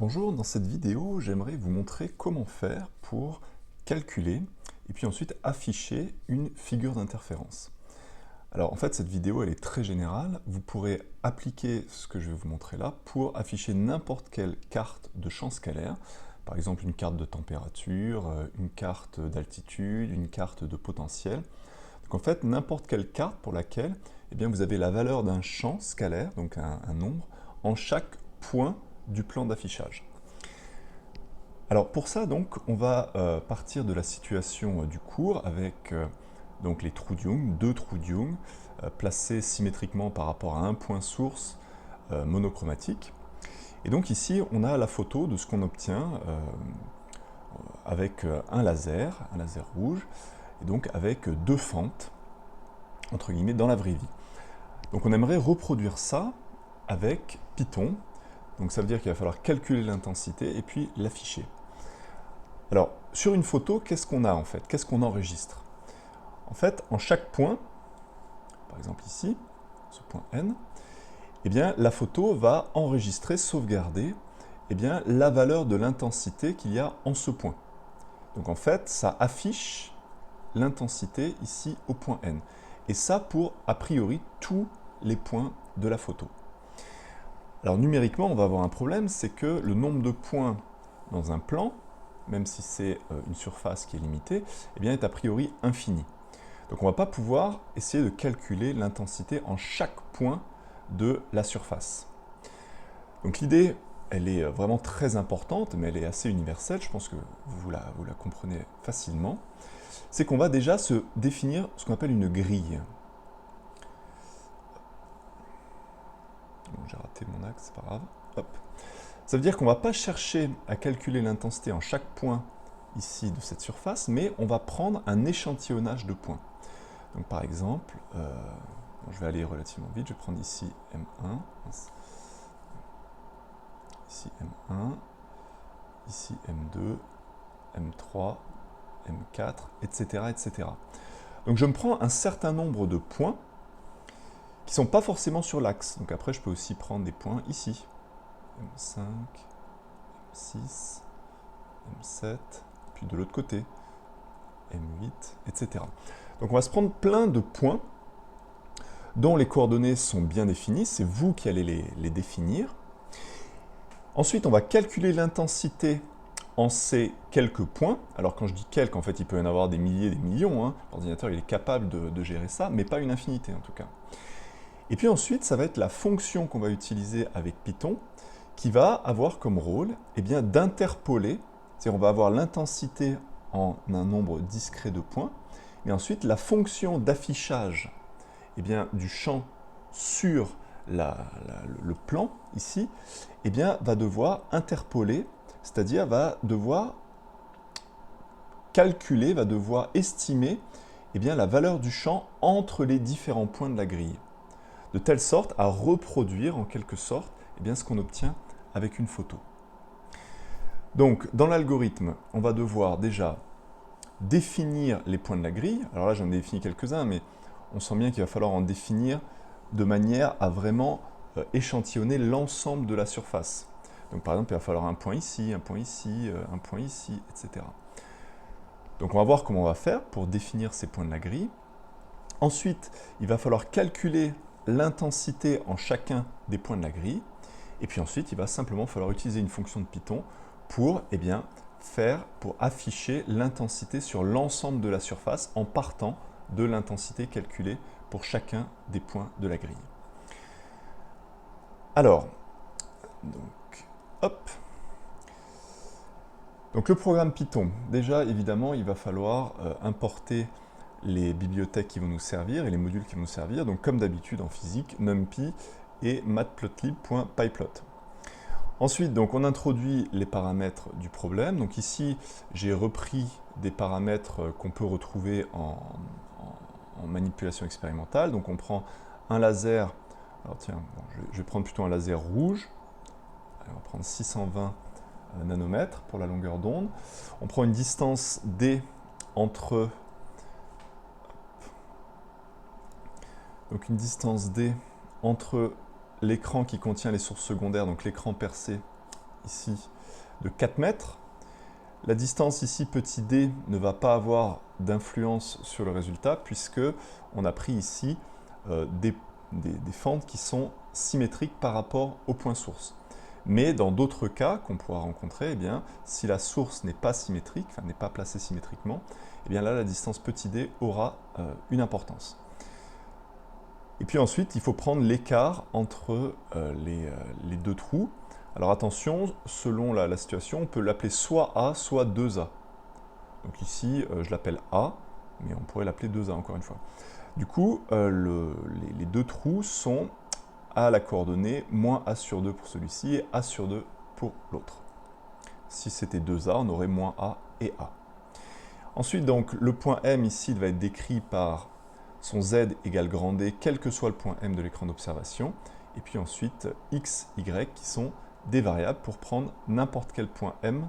Bonjour, dans cette vidéo, j'aimerais vous montrer comment faire pour calculer et puis ensuite afficher une figure d'interférence. Alors en fait, cette vidéo elle est très générale, vous pourrez appliquer ce que je vais vous montrer là pour afficher n'importe quelle carte de champ scalaire, par exemple une carte de température, une carte d'altitude, une carte de potentiel. Donc en fait, n'importe quelle carte pour laquelle vous avez la valeur d'un champ scalaire, donc un nombre, en chaque point du plan d'affichage. Alors pour ça, donc, on va partir de la situation du cours avec donc les trous de Young, deux trous de Young, placés symétriquement par rapport à un point source monochromatique. Et donc ici, on a la photo de ce qu'on obtient avec un laser rouge, et donc avec deux fentes, entre guillemets, dans la vraie vie. Donc on aimerait reproduire ça avec Python. Donc ça veut dire qu'il va falloir calculer l'intensité et puis l'afficher. Alors, sur une photo, qu'est-ce qu'on a en fait? Qu'est-ce qu'on enregistre? En fait, en chaque point, par exemple ici, ce point N, la photo va enregistrer, sauvegarder la valeur de l'intensité qu'il y a en ce point. Donc en fait, ça affiche l'intensité ici au point N. Et ça pour, a priori, tous les points de la photo. Alors numériquement, on va avoir un problème, c'est que le nombre de points dans un plan, même si c'est une surface qui est limitée, est a priori infini. Donc on ne va pas pouvoir essayer de calculer l'intensité en chaque point de la surface. Donc l'idée, elle est vraiment très importante, mais elle est assez universelle, je pense que vous la comprenez facilement. C'est qu'on va déjà se définir ce qu'on appelle une grille. Bon, j'ai raté mon axe, c'est pas grave. Hop. Ça veut dire qu'on ne va pas chercher à calculer l'intensité en chaque point ici de cette surface, mais on va prendre un échantillonnage de points. Donc par exemple, je vais aller relativement vite, je vais prendre ici M1, ici M1, ici M2, M3, M4, etc., etc. Donc je me prends un certain nombre de points qui ne sont pas forcément sur l'axe. Donc après, je peux aussi prendre des points ici. M5, M6, M7, puis de l'autre côté, M8, etc. Donc on va se prendre plein de points dont les coordonnées sont bien définies, c'est vous qui allez les définir. Ensuite, on va calculer l'intensité en ces quelques points. Alors quand je dis quelques, en fait, il peut y en avoir des milliers, des millions. Hein. L'ordinateur il est capable de gérer ça, mais pas une infinité en tout cas. Et puis ensuite, ça va être la fonction qu'on va utiliser avec Python, qui va avoir comme rôle d'interpoler, c'est-à-dire on va avoir l'intensité en un nombre discret de points, mais ensuite la fonction d'affichage du champ sur le plan, ici, va devoir interpoler, c'est-à-dire va devoir calculer, va devoir estimer la valeur du champ entre les différents points de la grille, de telle sorte à reproduire en quelque sorte ce qu'on obtient avec une photo. Donc, dans l'algorithme, on va devoir déjà définir les points de la grille. Alors là, j'en ai défini quelques-uns, mais on sent bien qu'il va falloir en définir de manière à vraiment échantillonner l'ensemble de la surface. Donc par exemple, il va falloir un point ici, un point ici, un point ici, etc. Donc on va voir comment on va faire pour définir ces points de la grille. Ensuite, il va falloir calculer l'intensité en chacun des points de la grille. Et puis ensuite, il va simplement falloir utiliser une fonction de Python pour pour afficher l'intensité sur l'ensemble de la surface en partant de l'intensité calculée pour chacun des points de la grille. Alors, donc le programme Python, déjà évidemment il va falloir importer les bibliothèques qui vont nous servir et les modules qui vont nous servir, donc comme d'habitude en physique, NumPy et matplotlib.pyplot. Ensuite, donc, on introduit les paramètres du problème. Donc ici, j'ai repris des paramètres qu'on peut retrouver en manipulation expérimentale. Donc on prend un laser, alors tiens, bon, je vais prendre plutôt un laser rouge. Allez, on va prendre 620 nanomètres pour la longueur d'onde. On prend une distance d entre... Donc une distance d entre l'écran qui contient les sources secondaires, donc l'écran percé, ici de 4 mètres. La distance ici, petit d, ne va pas avoir d'influence sur le résultat puisque on a pris ici des fentes qui sont symétriques par rapport au point source. Mais dans d'autres cas qu'on pourra rencontrer, eh bien, si la source n'est pas symétrique, enfin n'est pas placée symétriquement, eh bien là la distance petit d aura une importance. Et puis ensuite, il faut prendre l'écart entre les deux trous. Alors attention, selon la situation, on peut l'appeler soit A, soit 2A. Donc ici, je l'appelle A, mais on pourrait l'appeler 2A encore une fois. Du coup, les deux trous sont à la coordonnée moins A sur 2 pour celui-ci et A sur 2 pour l'autre. Si c'était 2A, on aurait moins A et A. Ensuite, donc, le point M ici va être décrit par son Z égale grand D, quel que soit le point M de l'écran d'observation. Et puis ensuite, X, Y qui sont des variables pour prendre n'importe quel point M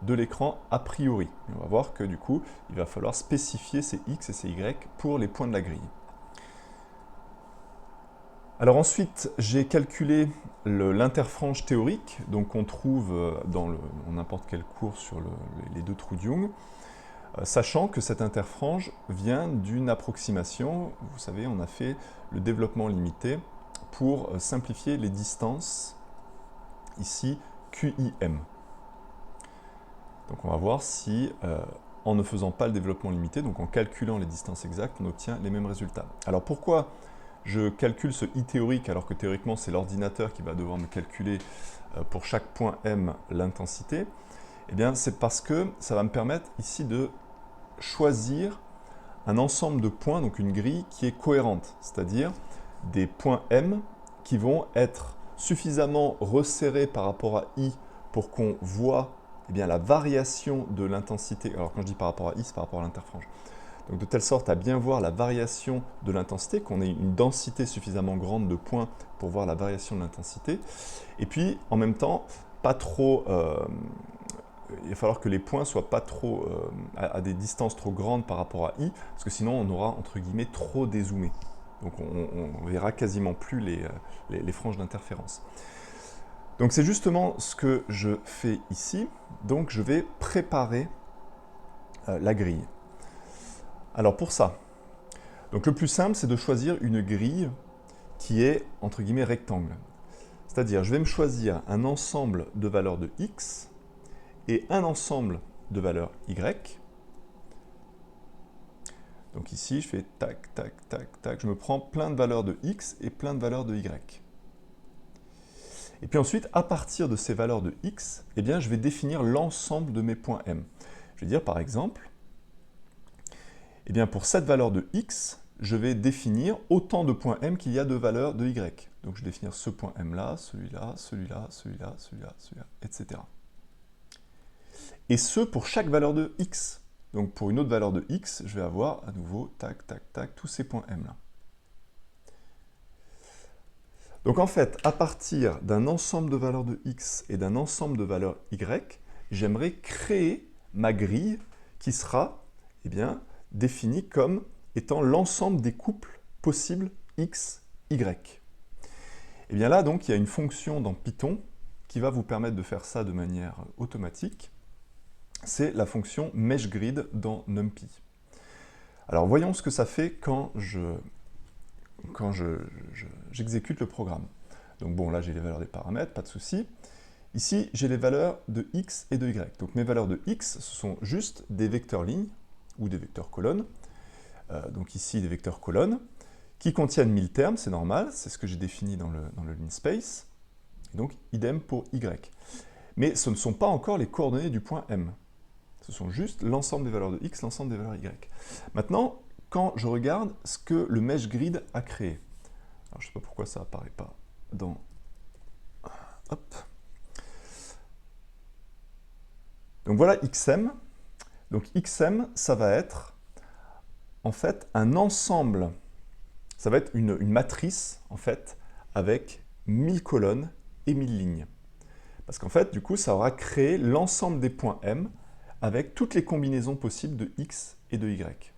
de l'écran a priori. Et on va voir que du coup, il va falloir spécifier ces X et ces Y pour les points de la grille. Alors ensuite, j'ai calculé l'interfrange théorique, donc qu'on trouve dans n'importe quel cours sur les deux trous de Young, sachant que cette interfrange vient d'une approximation. Vous savez, on a fait le développement limité pour simplifier les distances, ici QIM. Donc on va voir si, en ne faisant pas le développement limité, donc en calculant les distances exactes, on obtient les mêmes résultats. Alors pourquoi je calcule ce I théorique alors que théoriquement c'est l'ordinateur qui va devoir me calculer pour chaque point M l'intensité? Eh bien c'est parce que ça va me permettre ici de choisir un ensemble de points, donc une grille qui est cohérente, c'est-à-dire des points M qui vont être suffisamment resserrés par rapport à I pour qu'on voit eh bien, la variation de l'intensité. Alors quand je dis par rapport à I, c'est par rapport à l'interfrange. Donc de telle sorte à bien voir la variation de l'intensité, qu'on ait une densité suffisamment grande de points pour voir la variation de l'intensité. Et puis en même temps, pas trop, il va falloir que les points soient pas trop à des distances trop grandes par rapport à I, parce que sinon on aura entre guillemets trop dézoomé. Donc on verra quasiment plus les franges d'interférence. Donc c'est justement ce que je fais ici. Donc je vais préparer la grille. Alors pour ça, donc le plus simple, c'est de choisir une grille qui est, entre guillemets, rectangle. C'est-à-dire, je vais me choisir un ensemble de valeurs de x et un ensemble de valeurs y. Donc ici, je fais tac, tac, tac, tac. Je me prends plein de valeurs de x et plein de valeurs de y. Et puis ensuite, à partir de ces valeurs de x, eh bien, je vais définir l'ensemble de mes points M. Je vais dire, par exemple, eh bien, pour cette valeur de x, je vais définir autant de points M qu'il y a de valeurs de y. Donc je vais définir ce point M là, celui-là, celui-là, celui-là, celui-là, celui-là, etc. Et ce pour chaque valeur de x. Donc pour une autre valeur de x, je vais avoir à nouveau, tac, tac, tac, tous ces points M là. Donc en fait, à partir d'un ensemble de valeurs de x et d'un ensemble de valeurs y, j'aimerais créer ma grille qui sera, eh bien, définie comme étant l'ensemble des couples possibles x, y. Et bien là, donc, il y a une fonction dans Python qui va vous permettre de faire ça de manière automatique. C'est la fonction meshGrid dans NumPy. Alors voyons ce que ça fait quand j'exécute le programme. Donc bon, là j'ai les valeurs des paramètres, pas de souci. Ici, j'ai les valeurs de x et de y. Donc mes valeurs de x, ce sont juste des vecteurs lignes ou des vecteurs colonnes. Donc ici, des vecteurs colonnes qui contiennent 1000 termes, c'est normal, c'est ce que j'ai défini dans le linspace. Et donc, idem pour y. Mais ce ne sont pas encore les coordonnées du point M. Ce sont juste l'ensemble des valeurs de x, l'ensemble des valeurs y. Maintenant, quand je regarde ce que le meshGrid a créé, alors je ne sais pas pourquoi ça n'apparaît pas dans... Hop. Donc voilà XM. Donc XM, ça va être en fait un ensemble, ça va être une matrice en fait avec 1000 colonnes et 1000 lignes. Parce qu'en fait, du coup, ça aura créé l'ensemble des points M avec toutes les combinaisons possibles de x et de y.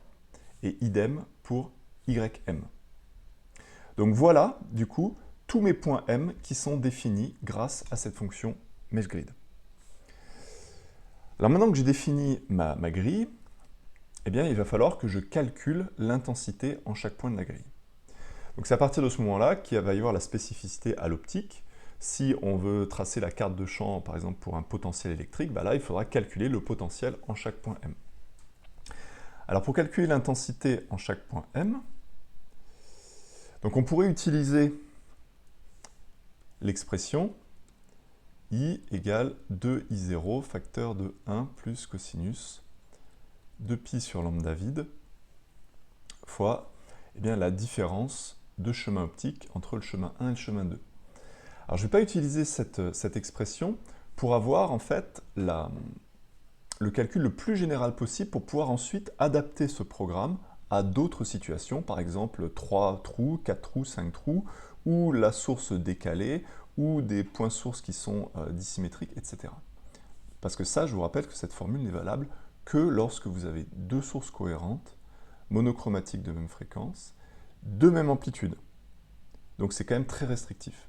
Et idem pour ym. Donc voilà, du coup, tous mes points M qui sont définis grâce à cette fonction MeshGrid. Alors maintenant que j'ai défini ma grille, eh bien, il va falloir que je calcule l'intensité en chaque point de la grille. Donc c'est à partir de ce moment-là qu'il va y avoir la spécificité à l'optique. Si on veut tracer la carte de champ, par exemple pour un potentiel électrique, bah là il faudra calculer le potentiel en chaque point M. Alors pour calculer l'intensité en chaque point M, donc on pourrait utiliser l'expression I égale 2I0 facteur de 1 plus cosinus de pi sur lambda vide fois la différence de chemin optique entre le chemin 1 et le chemin 2. Alors je ne vais pas utiliser cette expression pour avoir en fait le calcul le plus général possible pour pouvoir ensuite adapter ce programme à d'autres situations, par exemple 3 trous, 4 trous, 5 trous, ou la source décalée, ou des points sources qui sont dissymétriques, etc. Parce que ça, je vous rappelle que cette formule n'est valable que lorsque vous avez deux sources cohérentes, monochromatiques de même fréquence, de même amplitude. Donc c'est quand même très restrictif.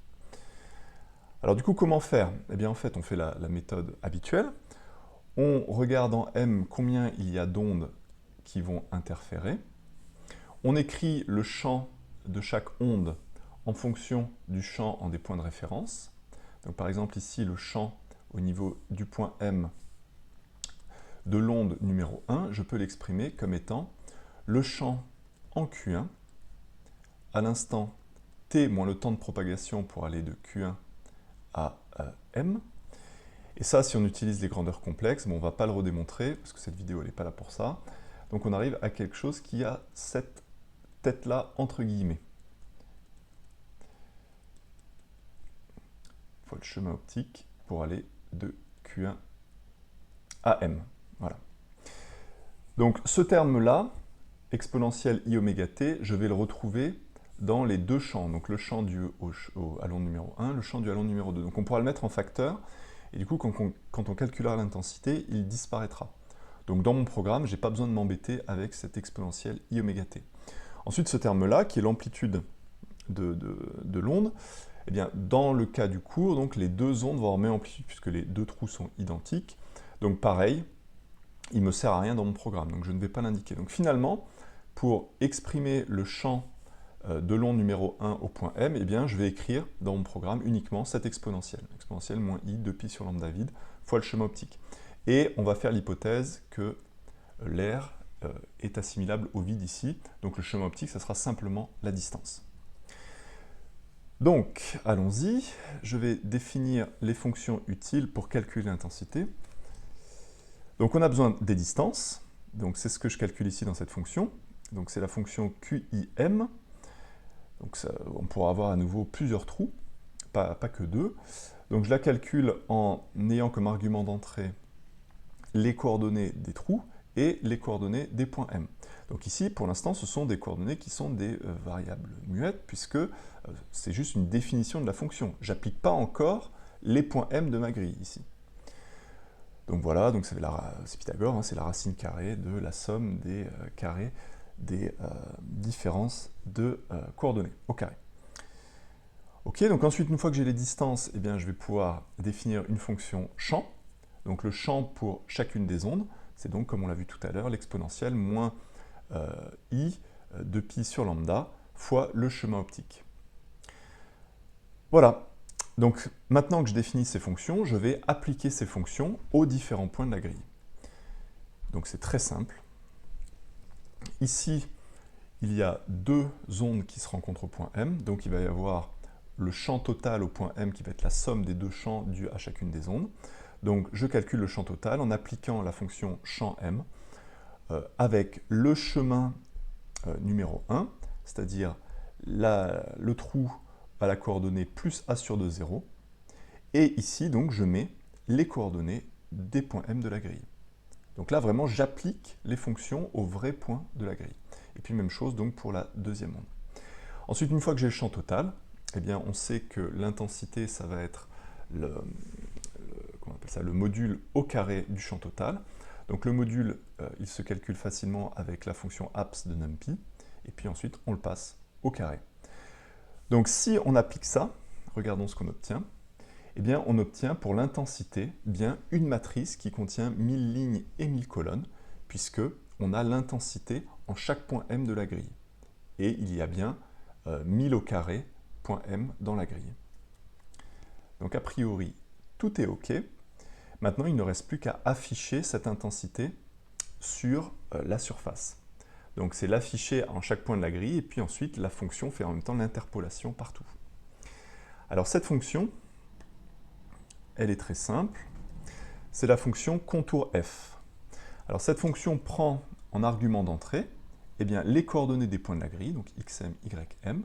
Alors du coup, comment faire? Eh bien en fait, on fait la méthode habituelle. On regarde en M combien il y a d'ondes qui vont interférer. On écrit le champ de chaque onde en fonction du champ en des points de référence. Donc par exemple ici, le champ au niveau du point M de l'onde numéro 1, je peux l'exprimer comme étant le champ en Q1 à l'instant t moins le temps de propagation pour aller de Q1 à M. Et ça, si on utilise les grandeurs complexes, bon, on ne va pas le redémontrer, parce que cette vidéo n'est pas là pour ça. Donc on arrive à quelque chose qui a cette tête-là entre guillemets. Il faut le chemin optique pour aller de Q1 à M. Voilà. Donc ce terme-là, exponentielle i oméga t, je vais le retrouver dans les deux champs. Donc le champ dû à l'onde numéro 1, le champ dû à l'onde numéro 2. Donc on pourra le mettre en facteur, et du coup quand on calculera l'intensité, il disparaîtra. Donc dans mon programme, je n'ai pas besoin de m'embêter avec cette exponentielle i oméga t. Ensuite ce terme-là, qui est l'amplitude de l'onde, eh bien, dans le cas du cours, donc, les deux ondes vont avoir même amplitude puisque les deux trous sont identiques. Donc pareil, il ne me sert à rien dans mon programme, donc je ne vais pas l'indiquer. Donc finalement, pour exprimer le champ de l'onde numéro 1 au point M, eh bien, je vais écrire dans mon programme uniquement cette exponentielle. Exponentielle moins i de pi sur lambda vide fois le chemin optique. Et on va faire l'hypothèse que l'air est assimilable au vide ici. Donc le chemin optique, ça sera simplement la distance. Donc, allons-y. Je vais définir les fonctions utiles pour calculer l'intensité. Donc on a besoin des distances. Donc c'est ce que je calcule ici dans cette fonction. Donc c'est la fonction QIM. Donc ça, on pourra avoir à nouveau plusieurs trous, pas que deux. Donc je la calcule en ayant comme argument d'entrée les coordonnées des trous et les coordonnées des points M. Donc ici, pour l'instant, ce sont des coordonnées qui sont des variables muettes, puisque c'est juste une définition de la fonction. Je n'applique pas encore les points M de ma grille ici. Donc voilà, donc c'est Pythagore, hein, c'est la racine carrée de la somme des carrés des différences de coordonnées au carré. Ok, donc ensuite, une fois que j'ai les distances, eh bien, je vais pouvoir définir une fonction champ. Donc le champ pour chacune des ondes, c'est donc, comme on l'a vu tout à l'heure, l'exponentielle moins i de pi sur lambda fois le chemin optique. Voilà. Donc maintenant que je définis ces fonctions, je vais appliquer ces fonctions aux différents points de la grille. Donc c'est très simple. Ici, il y a deux ondes qui se rencontrent au point M, donc il va y avoir le champ total au point M qui va être la somme des deux champs dus à chacune des ondes. Donc je calcule le champ total en appliquant la fonction champ M avec le chemin numéro 1, c'est-à-dire le trou à la coordonnée plus A sur 2, 0. Et ici, donc, je mets les coordonnées des points M de la grille. Donc là, vraiment, j'applique les fonctions aux vrais points de la grille. Et puis, même chose donc pour la deuxième onde. Ensuite, une fois que j'ai le champ total, eh bien, on sait que l'intensité, ça va être le module au carré du champ total. Donc le module, il se calcule facilement avec la fonction abs de NumPy, et puis ensuite on le passe au carré. Donc si on applique ça, regardons ce qu'on obtient, eh bien, on obtient pour l'intensité bien une matrice qui contient 1000 lignes et 1000 colonnes, puisque on a l'intensité en chaque point M de la grille. Et il y a bien 1000 au carré point M dans la grille. Donc a priori, tout est OK. Maintenant, il ne reste plus qu'à afficher cette intensité sur la surface. Donc c'est l'afficher en chaque point de la grille, et puis ensuite la fonction fait en même temps l'interpolation partout. Alors cette fonction, elle est très simple. C'est la fonction contour f. Alors cette fonction prend en argument d'entrée eh bien, les coordonnées des points de la grille, donc xm, ym.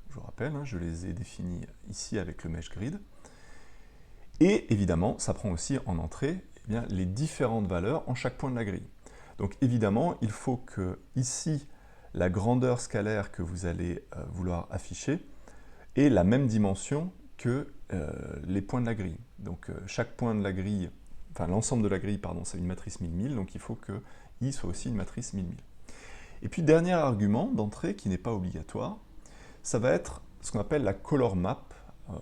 Je vous rappelle, je les ai définis ici avec le mesh grid. Et évidemment, ça prend aussi en entrée eh bien, les différentes valeurs en chaque point de la grille. Donc évidemment, il faut que ici, la grandeur scalaire que vous allez vouloir afficher ait la même dimension que les points de la grille. Donc chaque point de la grille, enfin l'ensemble de la grille, pardon, c'est une matrice 1000-1000, donc il faut que I soit aussi une matrice 1000-1000. Et puis dernier argument d'entrée qui n'est pas obligatoire, ça va être ce qu'on appelle la color map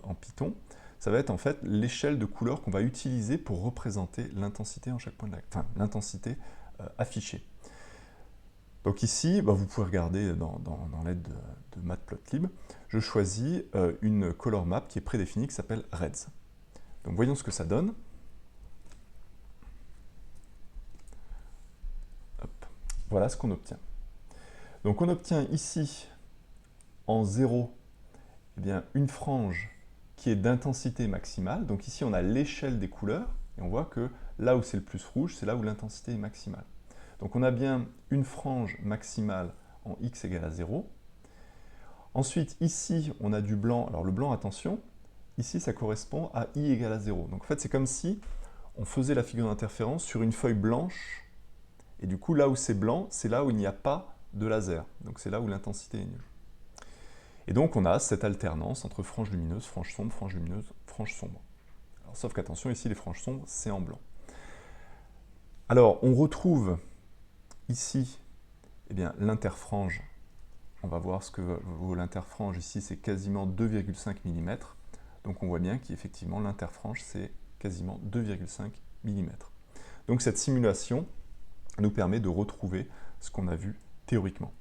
en Python. Ça va être en fait l'échelle de couleurs qu'on va utiliser pour représenter l'intensité en chaque point de la grille, enfin l'intensité affichée. Donc ici, vous pouvez regarder dans l'aide de Matplotlib, je choisis une color map qui est prédéfinie, qui s'appelle Reds. Donc voyons ce que ça donne. Hop. Voilà ce qu'on obtient. Donc on obtient ici, en 0, eh bien, une frange qui est d'intensité maximale. Donc ici on a l'échelle des couleurs, et on voit que là où c'est le plus rouge, c'est là où l'intensité est maximale. Donc on a bien une frange maximale en x égale à 0. Ensuite, ici, on a du blanc. Alors le blanc, attention, ici, ça correspond à i égale à 0. Donc en fait, c'est comme si on faisait la figure d'interférence sur une feuille blanche. Et du coup, là où c'est blanc, c'est là où il n'y a pas de laser. Donc c'est là où l'intensité est nulle. Et donc on a cette alternance entre frange lumineuse, frange sombre, frange lumineuse, frange sombre. Alors, sauf qu'attention, ici, les franges sombres, c'est en blanc. Alors, on retrouve ici eh bien, l'interfrange. On va voir ce que vaut l'interfrange. Ici, c'est quasiment 2,5 mm. Donc on voit bien qu'effectivement, l'interfrange, c'est quasiment 2,5 mm. Donc cette simulation nous permet de retrouver ce qu'on a vu théoriquement.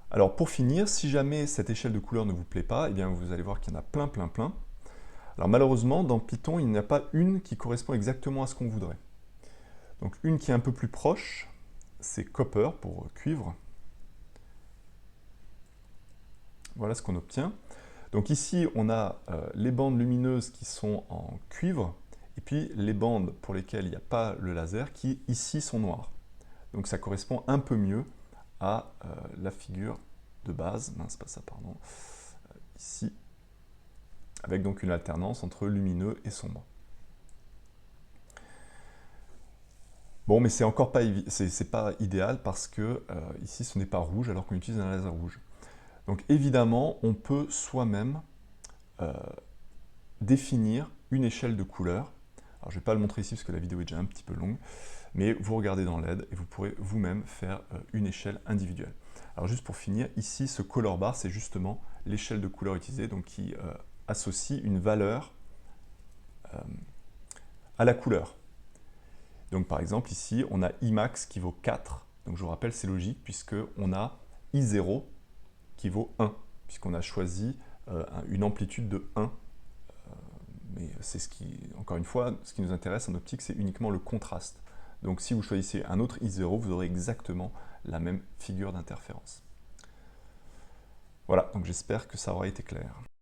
Alors pour finir, si jamais cette échelle de couleurs ne vous plaît pas, eh bien vous allez voir qu'il y en a plein. Alors malheureusement, dans Python, il n'y a pas une qui correspond exactement à ce qu'on voudrait. Donc une qui est un peu plus proche, c'est copper pour cuivre. Voilà ce qu'on obtient. Donc ici, on a les bandes lumineuses qui sont en cuivre, et puis les bandes pour lesquelles il n'y a pas le laser, qui ici sont noires. Donc ça correspond un peu mieux à la figure de base, mince pas ça, pardon, ici, avec donc une alternance entre lumineux et sombre. Bon, mais c'est encore pas, c'est pas idéal parce que ici ce n'est pas rouge alors qu'on utilise un laser rouge. Donc évidemment, on peut soi-même définir une échelle de couleurs. Alors je ne vais pas le montrer ici parce que la vidéo est déjà un petit peu longue, mais vous regardez dans l'aide et vous pourrez vous-même faire une échelle individuelle. Alors juste pour finir, ici ce color bar, c'est justement l'échelle de couleurs utilisée, donc qui associe une valeur à la couleur. Donc par exemple ici, on a Imax qui vaut 4, donc je vous rappelle c'est logique puisqu'on a I0 qui vaut 1, puisqu'on a choisi une amplitude de 1. Mais c'est ce qui, encore une fois, ce qui nous intéresse en optique, c'est uniquement le contraste. Donc si vous choisissez un autre I0, vous aurez exactement la même figure d'interférence. Voilà, donc j'espère que ça aura été clair.